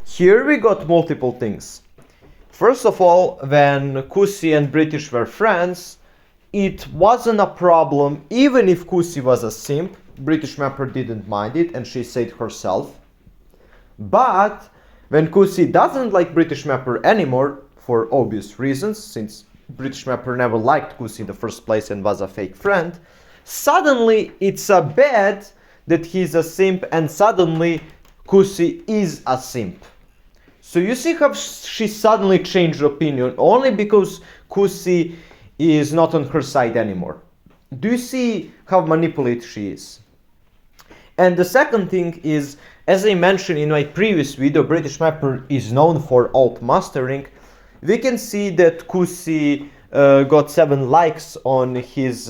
Here we got multiple things. First of all, when Kusi and British were friends, it wasn't a problem. Even if Kusi was a simp, British Mapper didn't mind it, and she said herself. But when Kusi doesn't like British Mapper anymore, for obvious reasons, since British Mapper never liked Kusi in the first place and was a fake friend, suddenly it's a bad that he's a simp, and suddenly Kusi is a simp. So you see how she suddenly changed opinion only because Kusi is not on her side anymore. Do you see how manipulative she is? And the second thing is, as I mentioned in my previous video, British Mapper is known for alt mastering. We can see that Kusi got 7 likes on his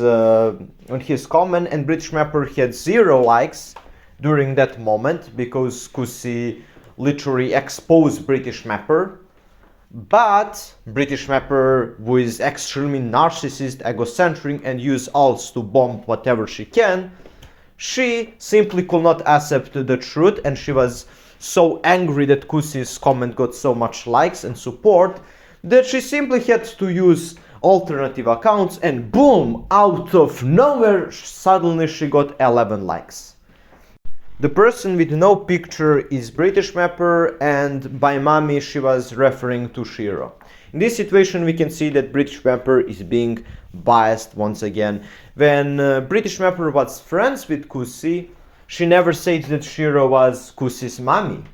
comment, and British Mapper had 0 likes during that moment because Kusi literally exposed British Mapper. But British Mapper, who is extremely narcissist, egocentric, and use alts to bomb whatever she can, she simply could not accept the truth, and she was so angry that Kusi's comment got so much likes and support that she simply had to use alternative accounts, and boom, out of nowhere, suddenly she got 11 likes. The person with no picture is British Mapper, and by mommy she was referring to Shiro. In this situation we can see that British Mapper is being biased once again. When British Mapper was friends with Kusi, she never said that Shiro was Kusi's mommy.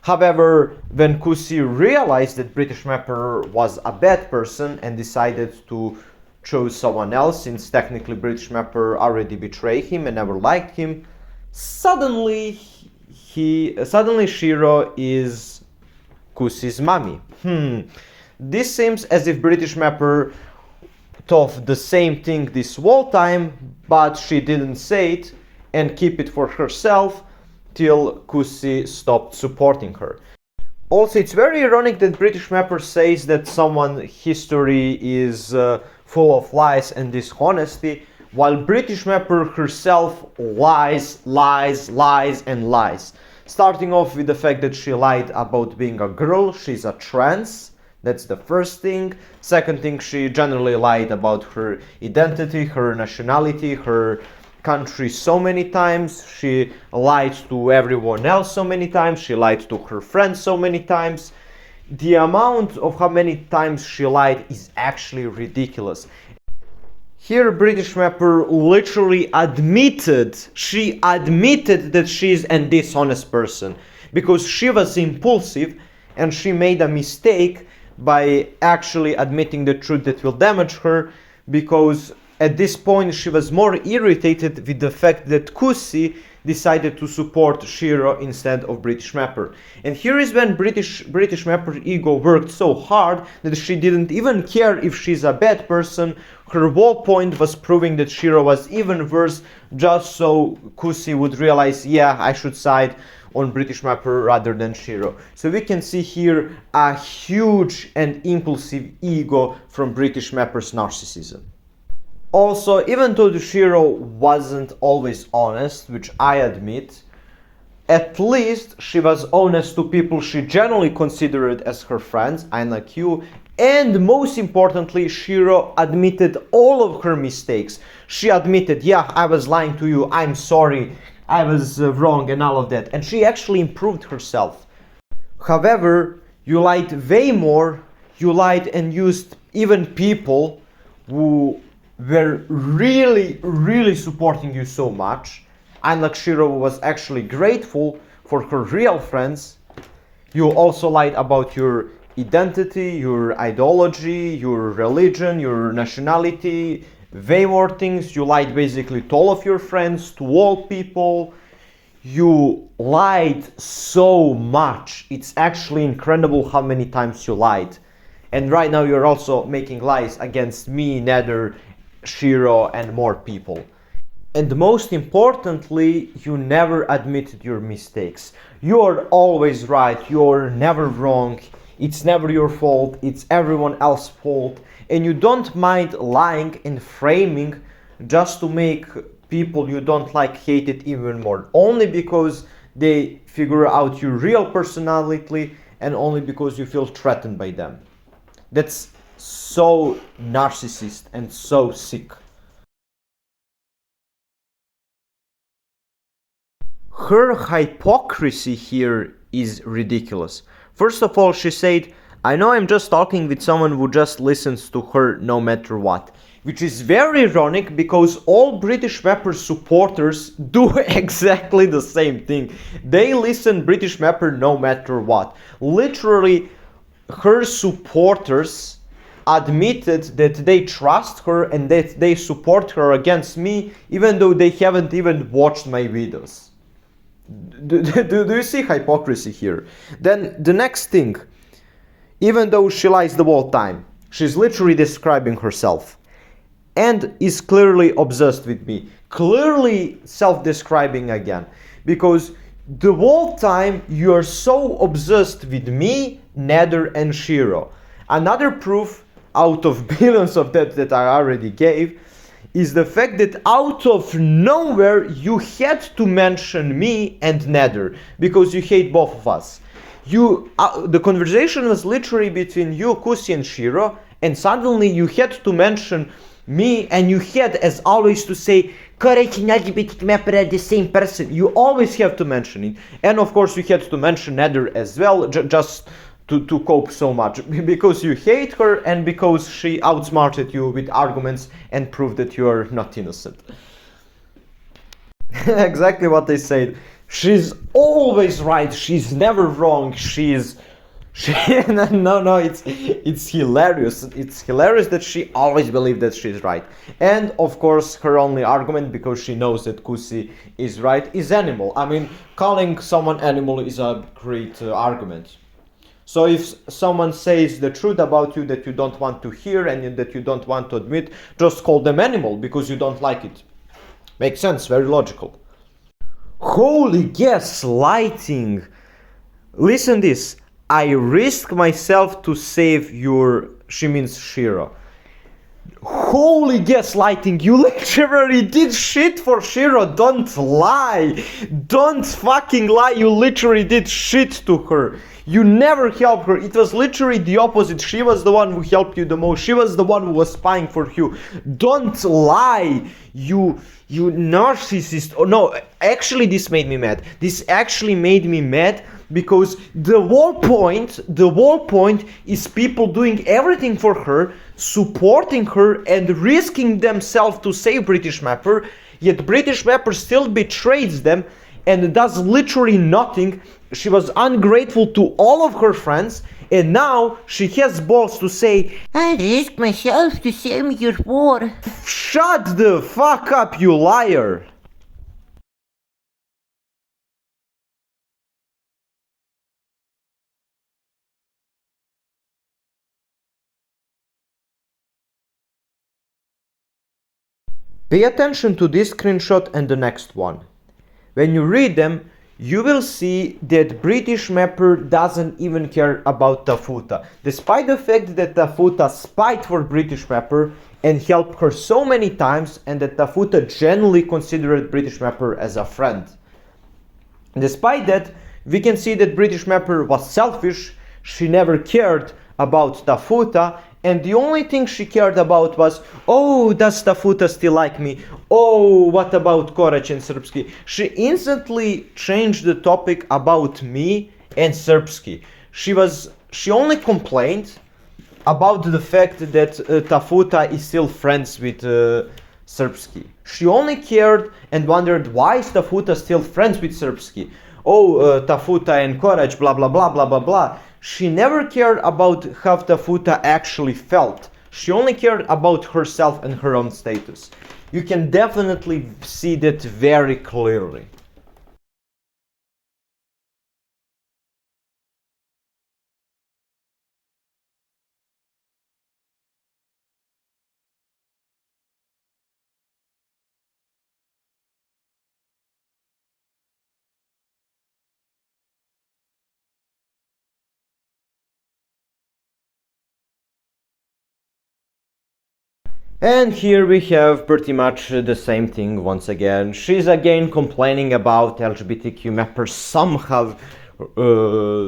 However, when Kusi realized that British Mapper was a bad person and decided to choose someone else, since technically British Mapper already betrayed him and never liked him, suddenly Shiro is Kusi's mommy. This seems as if British Mapper thought the same thing this whole time, but she didn't say it and keep it for herself till Kusi stopped supporting her. Also, it's very ironic that British Mapper says that someone's history is full of lies and dishonesty, while British Mapper herself lies, and lies. Starting off with the fact that she lied about being a girl, she's a trans. That's the first thing. Second thing, she generally lied about her identity, her nationality, her country so many times. She lied to everyone else so many times. She lied to her friends so many times. The amount of how many times she lied is actually ridiculous. Here British Mapper literally admitted that she's a dishonest person because she was impulsive and she made a mistake by actually admitting the truth that will damage her, because at this point she was more irritated with the fact that Kusi decided to support Shiro instead of British Mapper. And here is when British Mapper ego worked so hard that she didn't even care if she's a bad person. Her whole point was proving that Shiro was even worse, just so Kusi would realize, yeah, I should side on British Mapper rather than Shiro. So we can see here a huge and impulsive ego from British Mapper's narcissism. Also, even though Shiro wasn't always honest, which I admit, at least she was honest to people she generally considered as her friends, like you, and most importantly, Shiro admitted all of her mistakes. She admitted, yeah, I was lying to you, I'm sorry, I was wrong and all of that, and she actually improved herself. However, you lied way more. You lied and used even people who were really supporting you so much. Unlike Shiro was actually grateful for her real friends. You also lied about your identity, your ideology, your religion, your nationality, way more things. You lied basically to all of your friends, to all people. You lied so much. It's actually incredible how many times you lied. And right now you're also making lies against me, Nether, Shiro, and more people. And most importantly, you never admitted your mistakes. You're always right, you're never wrong, it's never your fault, it's everyone else's fault, and you don't mind lying and framing just to make people you don't like hate it even more, only because they figure out your real personality and only because you feel threatened by them. That's so narcissist and so sick. Her hypocrisy here is ridiculous. First of all, she said, I know I'm just talking with someone who just listens to her no matter what. Which is very ironic because all British Mapper supporters do exactly the same thing. They listen British Mapper no matter what. Literally, her supporters admitted that they trust her and that they support her against me even though they haven't even watched my videos. Do you see hypocrisy here? Then the next thing, even though she lies the whole time, she's literally describing herself and is clearly obsessed with me, clearly self-describing again, because the whole time you're so obsessed with me, Nether and Shiro. Another proof out of billions of that I already gave is the fact that out of nowhere you had to mention me and Nether because you hate both of us. The conversation was literally between you, Kusi, and Shiro, and suddenly you had to mention me, and you had, as always, to say Courage and LGBT Mapper are the same person. You always have to mention it, and of course you had to mention Nether as well, just to cope so much, because you hate her and because she outsmarted you with arguments and proved that you are not innocent. Exactly what they said. She's always right. She's never wrong. No, it's hilarious. It's hilarious that she always believed that she's right. And of course, her only argument, because she knows that Kusi is right, is animal. I mean, calling someone animal is a great argument. So if someone says the truth about you that you don't want to hear and that you don't want to admit, just call them animal because you don't like it. Makes sense, very logical. Holy gaslighting! Listen this. I risk myself to save your... She means Shiro. Holy gaslighting, you literally did shit for Shiro, don't lie. Don't fucking lie, you literally did shit to her. You never helped her, it was literally the opposite. She was the one who helped you the most, she was the one who was spying for you. Don't lie, you narcissist. Oh no, actually this made me mad. This actually made me mad because the whole point is people doing everything for her, supporting her and risking themselves to save British Mapper, yet British Mapper still betrays them and does literally nothing. She was ungrateful to all of her friends, and now she has balls to say, I risk myself to save your war. Shut the fuck up, you liar! Pay attention to this screenshot and the next one. When you read them, you will see that British Mapper doesn't even care about Tafuta, despite the fact that Tafuta spied for British Mapper and helped her so many times, and that Tafuta genuinely considered British Mapper as a friend. Despite that, we can see that British Mapper was selfish, she never cared about Tafuta, and the only thing she cared about was, oh, does Tafuta still like me? Oh, what about Korach and Srpski? She instantly changed the topic about me and Srpski. She only complained about the fact that Tafuta is still friends with Srpski. She only cared and wondered why is Tafuta still friends with Srpski. Oh, Tafuta and Korach, blah blah blah blah blah blah. She never cared about how Tafuta actually felt. She only cared about herself and her own status. You can definitely see that very clearly. And here we have pretty much the same thing once again. She's again complaining about LGBTQ mappers somehow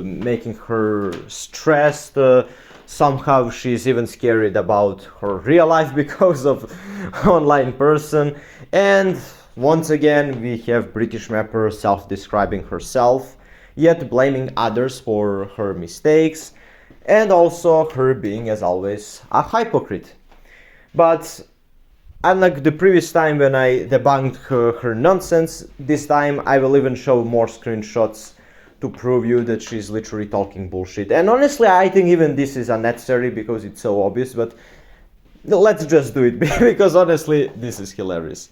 making her stressed. Somehow she's even scared about her real life because of online person. And once again we have British mapper self-describing herself, yet blaming others for her mistakes, and also her being, as always, a hypocrite. But unlike the previous time when I debunked her nonsense, this time I will even show more screenshots to prove you that she's literally talking bullshit. And honestly, I think even this is unnecessary because it's so obvious, but let's just do it because honestly, this is hilarious.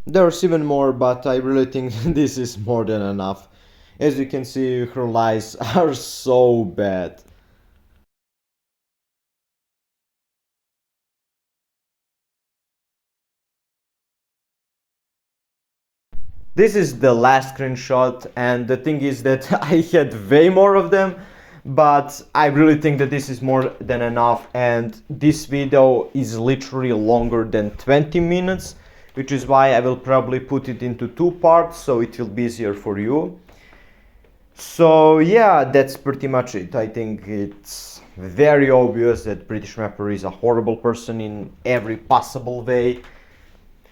There's even more, but I really think this is more than enough. As you can see, her lies are so bad. This is the last screenshot, and the thing is that I had way more of them, but I really think that this is more than enough, and this video is literally longer than 20 minutes, which is why I will probably put it into two parts so it will be easier for you. So yeah, that's pretty much it. I think it's very obvious that British Mapper is a horrible person in every possible way.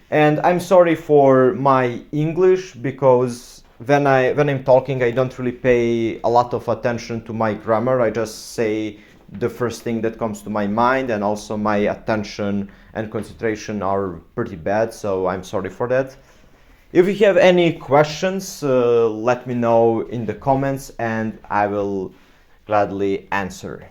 And I'm sorry for my English because when I'm talking I don't really pay a lot of attention to my grammar. I just say the first thing that comes to my mind, and also my attention and concentration are pretty bad, so I'm sorry for that. If you have any questions, let me know in the comments and I will gladly answer.